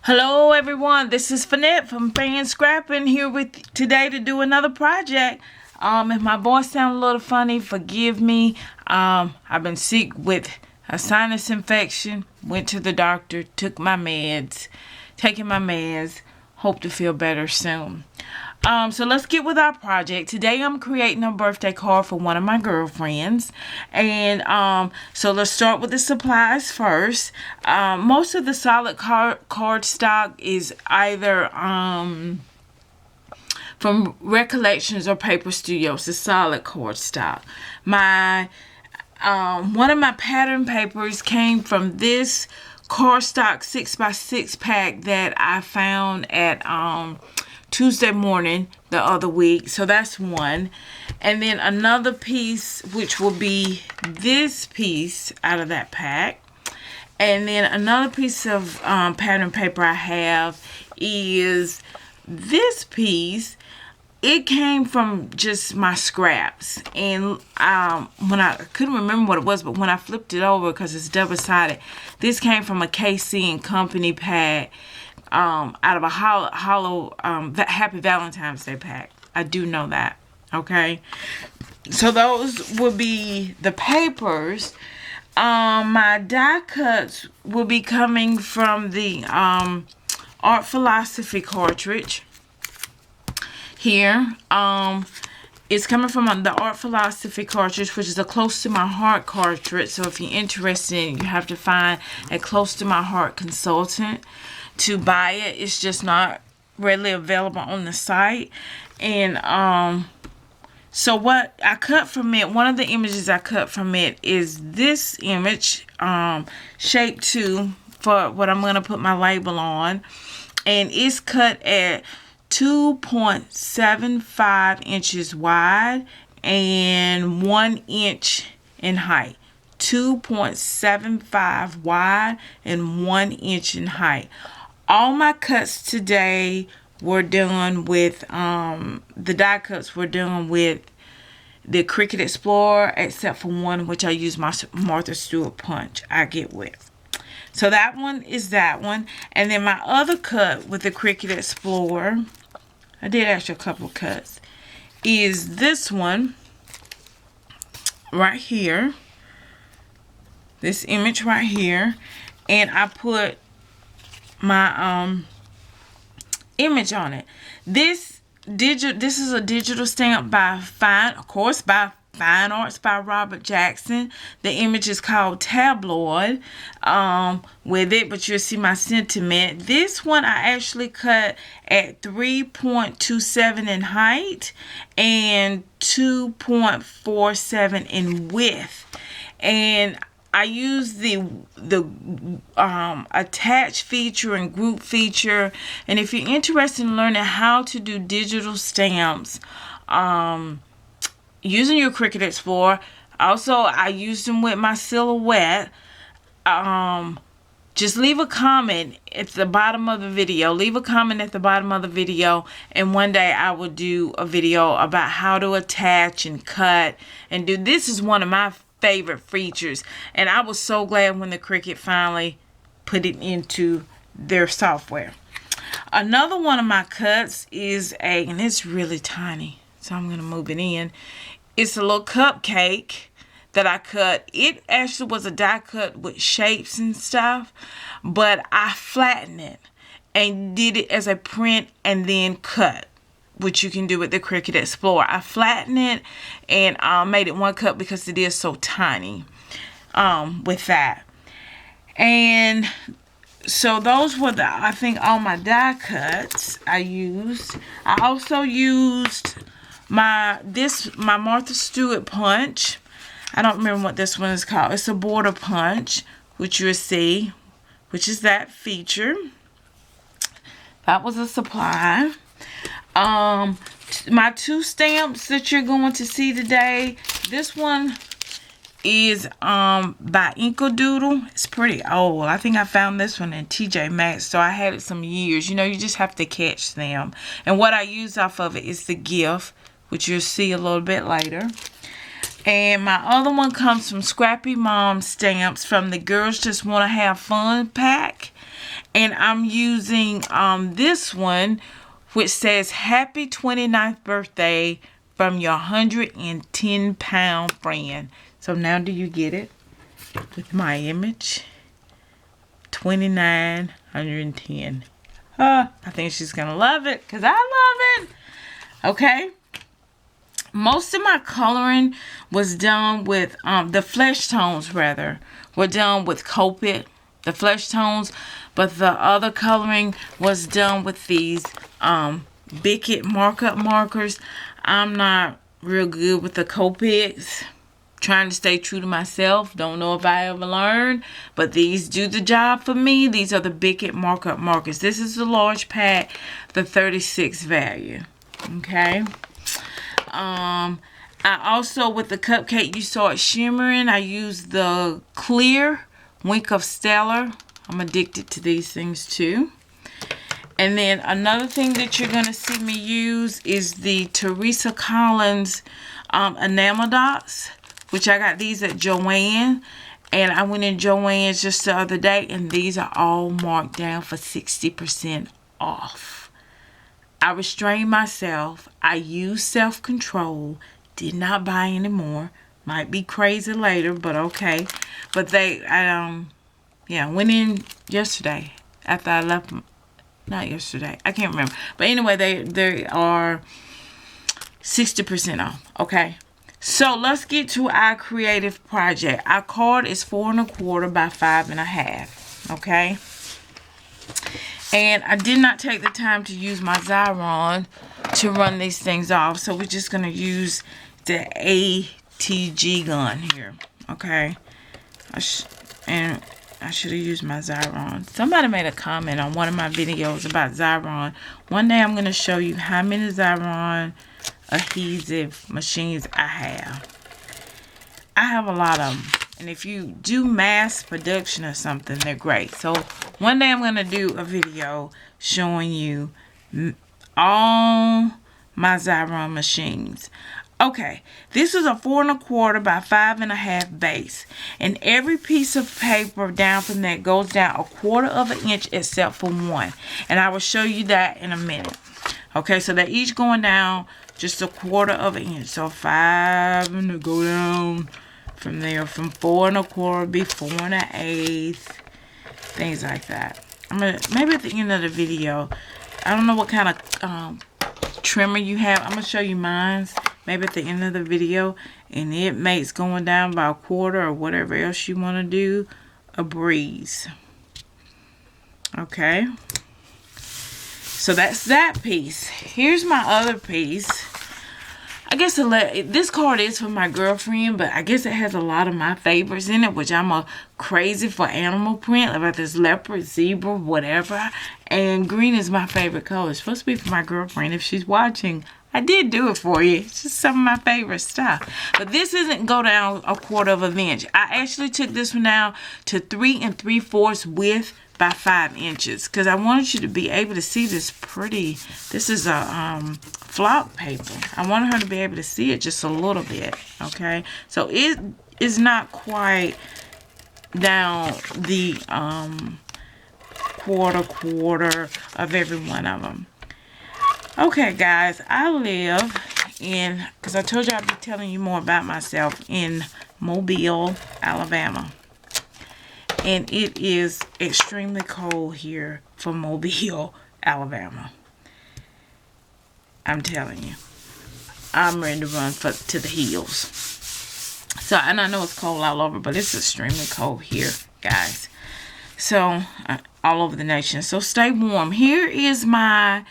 Hello everyone, this is Finette from Fan Scrapping here with today to do another project. If my voice sounds a little funny, forgive me. I've been sick with a sinus infection. Went to the doctor, taking my meds. Hope to feel better soon. So let's get with our project. Today I'm creating a birthday card for one of my girlfriends. And so let's start with the supplies first. Most of the solid card stock is either from Recollections or Paper Studios, the solid card stock. One of my pattern papers came from this cardstock 6x6 pack that I found at Tuesday morning the other week. So that's one. And then another piece, which will be this piece out of that pack. And then another piece of pattern paper I have is this piece. It came from just my scraps. And when I couldn't remember what it was, but when I flipped it over, because it's double-sided, this came from a KC and Company pack. Out of a hollow Happy Valentine's Day pack. I do know that. Okay. So those will be the papers. My die cuts will be coming from the Art Philosophy cartridge. Here. It's coming from the Art Philosophy cartridge, which is a Close to My Heart cartridge. So if you're interested, you have to find a Close to My Heart consultant to buy it. It's just not readily available on the site. And so what I cut from it, one of the images I cut from it is this image, shape 2, for what I'm going to put my label on. And it's cut at 2.75 inches wide and 1 inch in height. 2.75 wide and 1 inch in height. All my cuts today were done with, the die cuts were done with the Cricut Explore, except for one which I use my Martha Stewart punch I get with. So that one is that one. And then my other cut with the Cricut Explorer, I did actually a couple of cuts, is this one right here. This image right here. And I put my image on it. This is a digital stamp by Fine Arts by Robert Jackson. The image is called Tabloid with it, but you'll see my sentiment. This one I actually cut at 3.27 in height and 2.47 in width. And I use the attach feature and group feature. And if you're interested in learning how to do digital stamps using your Cricut Explore, also I use them with my silhouette. Just leave a comment at the bottom of the video. Leave a comment at the bottom of the video, and one day I will do a video about how to attach and cut and do. This is one of my favorite features, and I was so glad when the Cricut finally put it into their software. Another one of my cuts is and it's really tiny, so I'm gonna move it in. It's a little cupcake that I cut. It actually was a die cut with shapes and stuff, but I flattened it and did it as a print and then cut, which you can do with the Cricut Explore. I flattened it and made it one cut because it is so tiny with that. And so those were I think all my die cuts I used. I also used my Martha Stewart punch. I don't remember what this one is called. It's a border punch, which you'll see, which is that feature. That was a supply. My two stamps that you're going to see today, this one is by Doodle. It's pretty old. I think I found this one in TJ Maxx, so I had it some years. You know, you just have to catch them. And what I use off of it is the gift, which you'll see a little bit later. And my other one comes from Scrappy Mom stamps from the Girls Just Want to Have Fun pack. And I'm using this one, which says happy 29th birthday from your 110-pound friend. So now do you get it? With my image. 29, 110. I think she's going to love it because I love it. Okay. Most of my coloring was done with, the flesh tones rather, were done with Cricut, the flesh tones. But the other coloring was done with these Cricut markup markers. I'm not real good with the Cricuts. Trying to stay true to myself. Don't know if I ever learned, but these do the job for me. These are the Cricut markup markers. This is the large pack, the 36 value. Okay. I also, with the cupcake, you saw it shimmering. I used the clear Wink of Stellar. I'm addicted to these things too. And then another thing that you're going to see me use is the Teresa Collins enamel dots, which I got these at Joann. And I went in Joann's just the other day, and these are all marked down for 60% off. I restrained myself. I used self-control. Did not buy any more. Might be crazy later, but okay. But went in yesterday after I left. Not yesterday. I can't remember. But anyway, they are 60% off. Okay. So let's get to our creative project. Our card is 4 1/4 by 5 1/2. Okay. And I did not take the time to use my Xyron to run these things off. So we're just going to use the ATG gun here. Okay. I should have used my Xyron. Somebody made a comment on one of my videos about Xyron. One day I'm going to show you how many Xyron adhesive machines I have. I have a lot of them. And if you do mass production or something, they're great. So one day I'm going to do a video showing you all my Xyron machines. Okay, this is a 4 1/4 by 5 1/2 base. And every piece of paper down from that goes down 1/4 of an inch except for one. And I will show you that in a minute. Okay, so they're each going down just 1/4 of an inch. So 5 and to go down from there. From 4 1/4 be 4 1/8. Things like that. Maybe at the end of the video. I don't know what kind of trimmer you have. I'm going to show you mine. Maybe at the end of the video. And it makes going down by 1/4 or whatever else you want to do a breeze. Okay. So that's that piece. Here's my other piece. I guess this card is for my girlfriend, but I guess it has a lot of my favorites in it, which I'm crazy for animal print, like this leopard, zebra, whatever. And green is my favorite color. It's supposed to be for my girlfriend. If she's watching, I did do it for you. It's just some of my favorite stuff. But this isn't go down 1/4 of an inch. I actually took this one down to 3 3/4 width by 5 inches because I wanted you to be able to see this pretty. This is a flock paper. I wanted her to be able to see it just a little bit. Okay, so it is not quite down the quarter of every one of them. Okay, guys, I live in, because I told you I'd be telling you more about myself, in Mobile, Alabama. And it is extremely cold here for Mobile, Alabama. I'm telling you. I'm ready to run to the hills. So, and I know it's cold all over, but it's extremely cold here, guys. So, all over the nation. So, stay warm. Here is my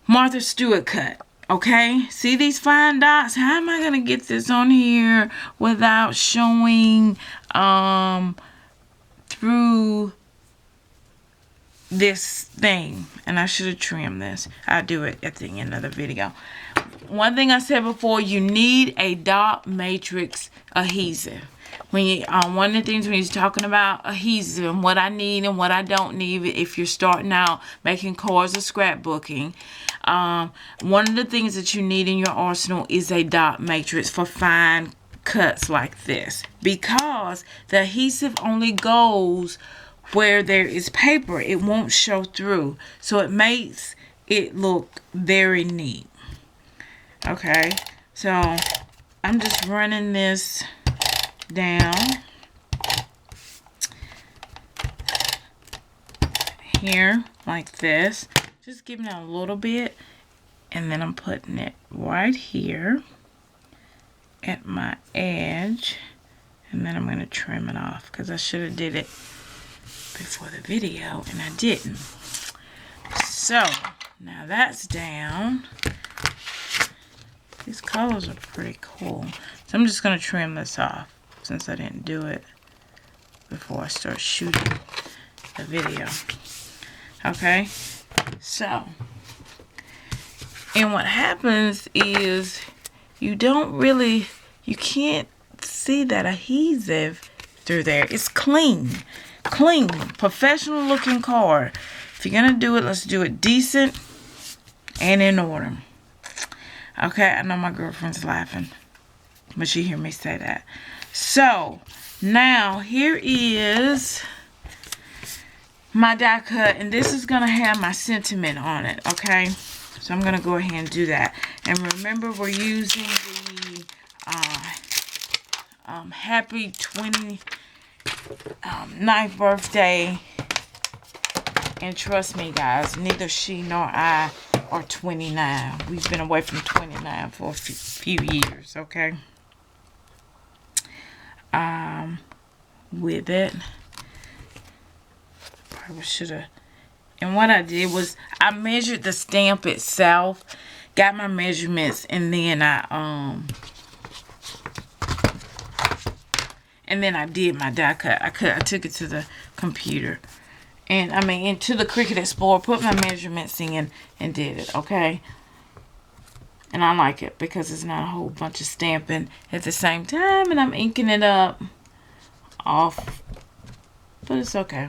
Martha Stewart cut. Okay, see these fine dots? How am I going to get this on here without showing through this thing? And I should have trimmed this. I'll do it at the end of the video. One thing I said before, you need a dot matrix adhesive. When you, one of the things when you're talking about adhesive and what I need and what I don't need if you're starting out making cards or scrapbooking, one of the things that you need in your arsenal is a dot matrix for fine cuts like this, because the adhesive only goes where there is paper, it won't show through. So it makes it look very neat. Okay, so I'm just running this down here like this, just giving it a little bit, and then I'm putting it right here at my edge, and then I'm going to trim it off because I should have did it before the video and I didn't. So now that's down. These colors are pretty cool. So I'm just going to trim this off since I didn't do it before I start shooting the video. Okay, so, and what happens is you can't see that adhesive through there. It's clean, professional looking card. If you're going to do it, let's do it decent and in order. Okay, I know my girlfriend's laughing, but she hear me say that. So, now here is my die cut, and this is going to have my sentiment on it, okay? So I'm going to go ahead and do that. And remember, we're using the happy 29th birthday. And trust me, guys, neither she nor I are 29. We've been away from 29 for a few years, okay? With it, probably should have. And what I did was I measured the stamp itself, got my measurements, and then I did my die cut. I took it to the computer. And I mean, into the Cricut Explore, put my measurements in and did it, okay? And I like it because it's not a whole bunch of stamping at the same time, and I'm inking it up off, but it's okay.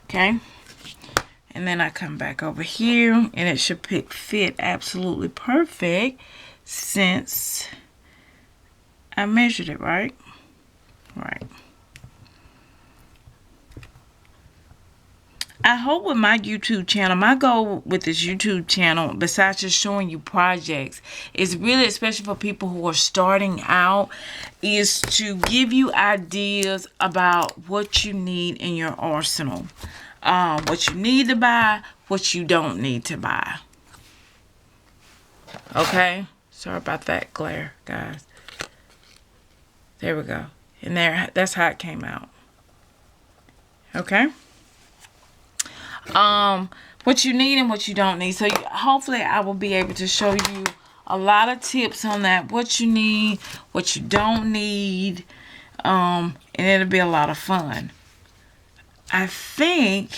Okay? And then I come back over here, and it should fit absolutely perfect since I measured it, right? Right. I hope with my YouTube channel, my goal with this YouTube channel, besides just showing you projects, is really, especially for people who are starting out, is to give you ideas about what you need in your arsenal. What you need to buy, what you don't need to buy. Okay? Sorry about that glare, guys. There we go. And that's how it came out. Okay? What you need and what you don't need. So hopefully I will be able to show you a lot of tips on that. What you need, what you don't need. And it'll be a lot of fun. I think,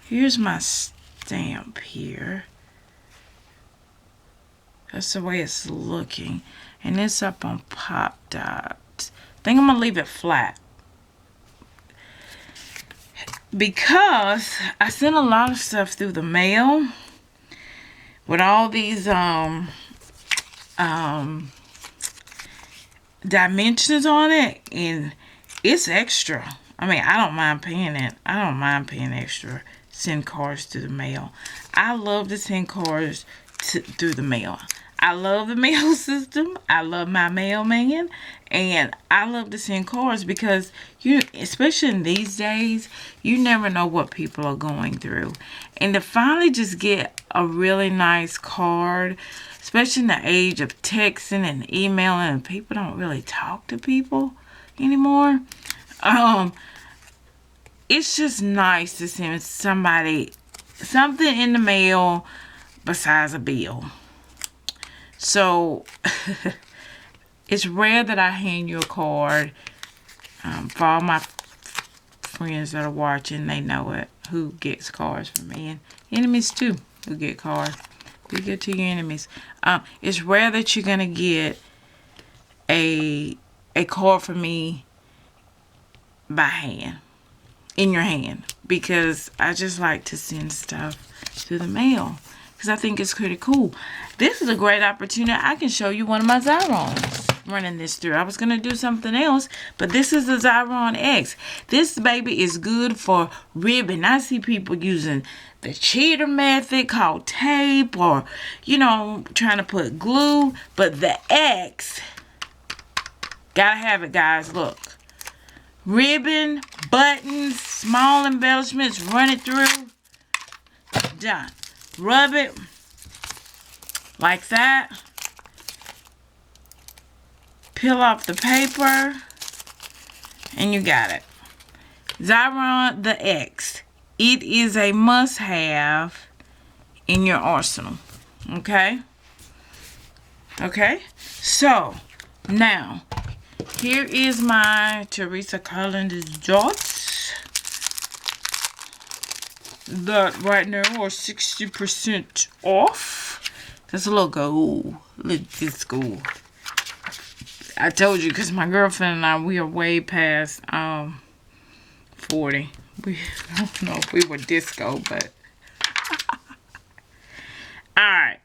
here's my stamp here. That's the way it's looking. And it's up on Pop Dot. I think I'm going to leave it flat. Because I sent a lot of stuff through the mail with all these dimensions on it, and it's extra. I mean, I don't mind paying it. I don't mind paying extra. Send cards through the mail. I love to send cards through the mail. I love the mail system. I love my mailman. And I love to send cards because, especially in these days, you never know what people are going through. And to finally just get a really nice card, especially in the age of texting and emailing, and people don't really talk to people anymore. It's just nice to send somebody something in the mail besides a bill. So, it's rare that I hand you a card. For all my friends that are watching, they know it, who gets cards from me. And enemies, too, who get cards. Be good to your enemies. It's rare that you're going to get a card from me by hand. In your hand. Because I just like to send stuff through the mail. Because I think it's pretty cool. This is a great opportunity. I can show you one of my Xyrons. running this through. I was going to do something else, but this is the Xyron X. This baby is good for ribbon. I see people using the cheater method called tape, or, you know, trying to put glue. But the X, gotta have it, guys. Look. Ribbon, buttons, small embellishments, run it through. Done. Rub it like that. Peel off the paper, and you got it. Xyron the X. It is a must-have in your arsenal. Okay? Okay? So, now, here is my Teresa Collins dots. That right now are 60% off. That's a little gold. Let's go. I told you, because my girlfriend and I, we are way past 40. I don't know if we were disco, but alright.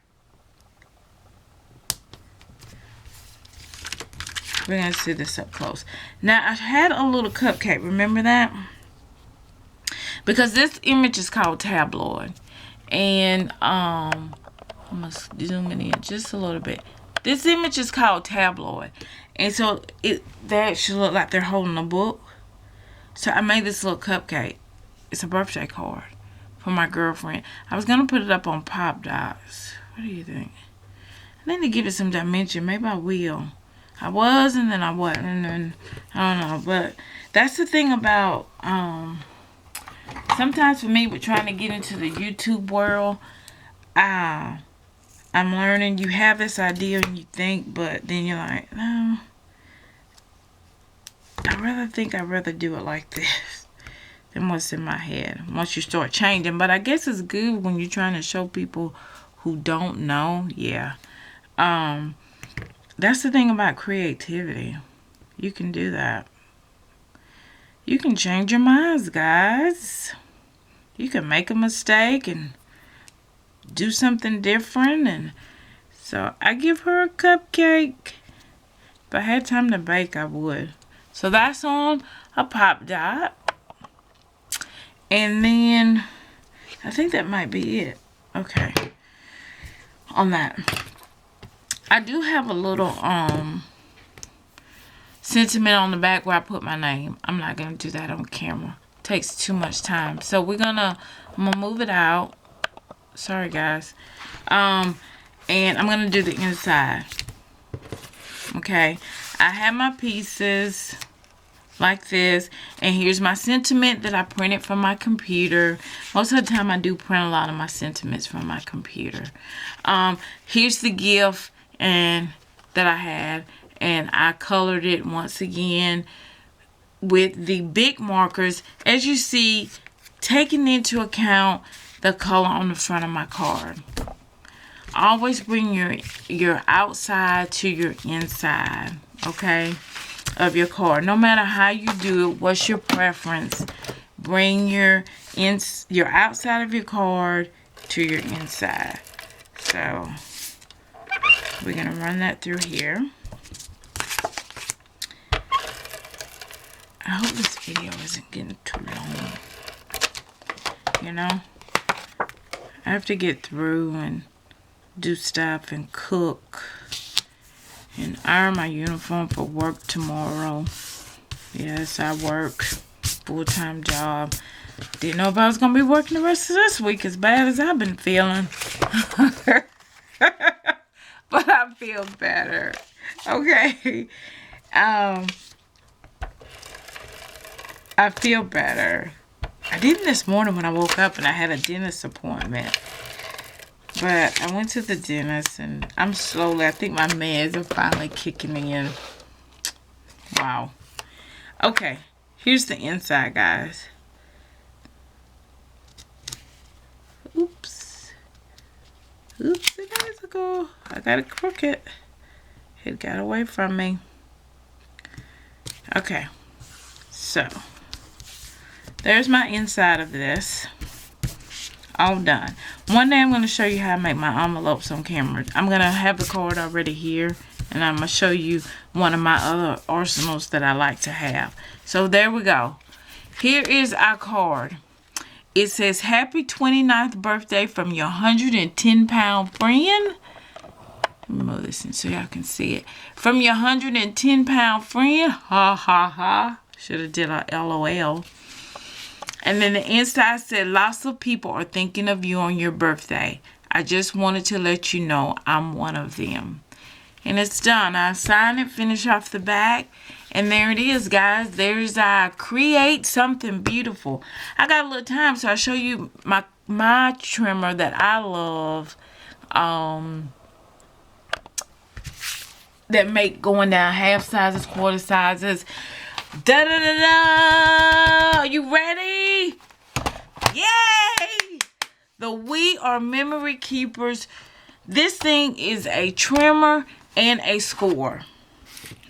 We're going to see this up close. Now, I had a little cupcake. Remember that? Because this image is called Tabloid. And, I'm going to zoom in just a little bit. This image is called Tabloid. And so, that should look like they're holding a book. So, I made this little cupcake. It's a birthday card for my girlfriend. I was going to put it up on Pop Dots. What do you think? I need to give it some dimension. Maybe I will. I was, and then I wasn't, and then I don't know. But that's the thing about sometimes for me with trying to get into the YouTube world, I'm learning. You have this idea and you think, but then you're like, no, I'd rather do it like this than what's in my head once you start changing. But I guess it's good when you're trying to show people who don't know. Yeah. That's the thing about creativity. You can do that. You can change your minds, guys. You can make a mistake and do something different. And so I give her a cupcake. If I had time to bake, I would. So that's on a Pop Dot. And then I think that might be it. Okay. On that. I do have a little sentiment on the back where I put my name. I'm not going to do that on camera. It takes too much time. So I'm going to move it out. Sorry, guys. And I'm going to do the inside. Okay. I have my pieces like this. And here's my sentiment that I printed from my computer. Most of the time I do print a lot of my sentiments from my computer. Here's the gift and that I had, and I colored it once again with the big markers, as you see, taking into account the color on the front of my card. Always bring your outside to your inside, okay, of your card. No matter how you do it, what's your preference, bring your outside of your card to your inside. So we're going to run that through here. I hope this video isn't getting too long. You know? I have to get through and do stuff and cook and iron my uniform for work tomorrow. Yes, I work. Full-time job. Didn't know if I was going to be working the rest of this week as bad as I've been feeling. But I feel better. Okay. I feel better. I didn't this morning when I woke up and I had a dentist appointment. But I went to the dentist and I think my meds are finally kicking in. Wow. Okay. Here's the inside, guys. Oops. Oops, I got it crooked. It got away from me. Okay. So, there's my inside of this. All done. One day I'm going to show you how I make my envelopes on camera. I'm going to have the card already here And I'm going to show you one of my other arsenals that I like to have. So there we go. Here is our card. It says, happy 29th birthday from your 110-pound friend. Let me move this in so y'all can see it. From your 110-pound friend. Ha, ha, ha. Should have did a LOL. And then the inside said, lots of people are thinking of you on your birthday. I just wanted to let you know I'm one of them. And it's done. I sign it, finish off the back. And there it is, guys. There's our Create Something Beautiful. I got a little time, so I'll show you my trimmer that I love. That make going down half sizes, quarter sizes. Da da da da! Are you ready? Yay! The We Are Memory Keepers. This thing is a trimmer and a score.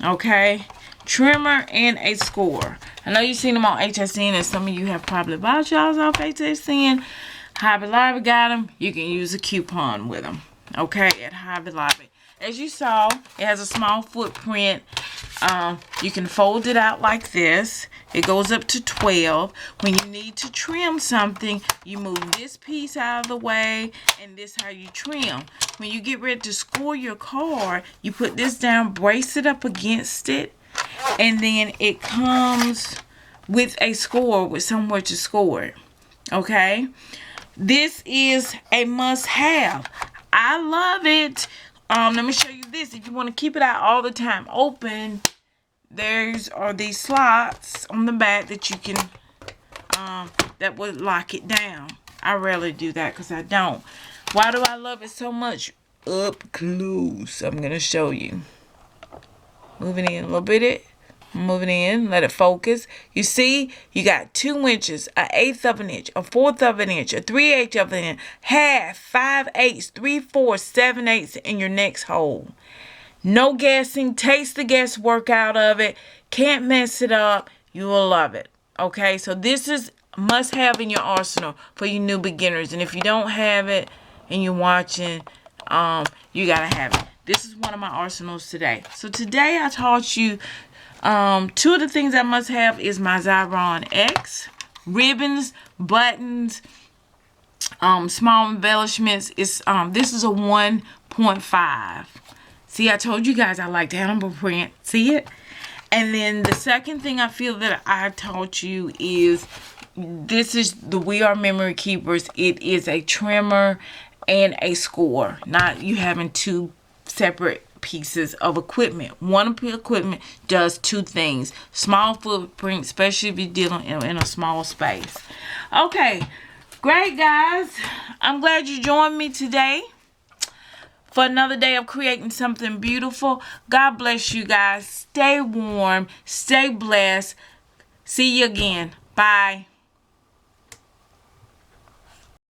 Okay? Trimmer and a score. I know you've seen them on HSN, and some of you have probably bought y'all's off HSN. Hobby Lobby got them. You can use a coupon with them. Okay? At Hobby Lobby. As you saw, it has a small footprint. You can fold it out like this. It goes up to 12. When you need to trim something, you move this piece out of the way, and this is how you trim. When you get ready to score your card, you put this down, brace it up against it, and then it comes with a score, with somewhere to score it. Okay? This is a must-have. I love it. Let me show you this. If you want to keep it out all the time open, there's these slots on the back that you can, that would lock it down. I rarely do that because I don't. Why do I love it so much? Up close. I'm going to show you. Moving in a little bit. Moving in. Let it focus. You see, you got 2 inches, 1/8 of an inch, 1/4 of an inch, 3/8 of an inch, half, 5/8, 3/4, 7/8 in your next hole. No guessing. Taste the guesswork out of it. Can't mess it up. You will love it. Okay, so this is must have in your arsenal for you new beginners. And if you don't have it and you're watching, you gotta have it. This is one of my arsenals today. So today I taught you 2 of the things I must have is my Xyron X, ribbons, buttons, small embellishments. It's this is a 1.5. See, I told you guys I like animal print. See it? And then the second thing I feel that I taught you is this is the We Are Memory Keepers. It is a trimmer and a score. Not you having 2 separate pieces of equipment. One equipment does 2 things. Small footprint, especially if you're dealing in a small space. Okay, great guys. I'm glad you joined me today for another day of creating something beautiful. God bless you guys. Stay warm. Stay blessed. See you again. Bye.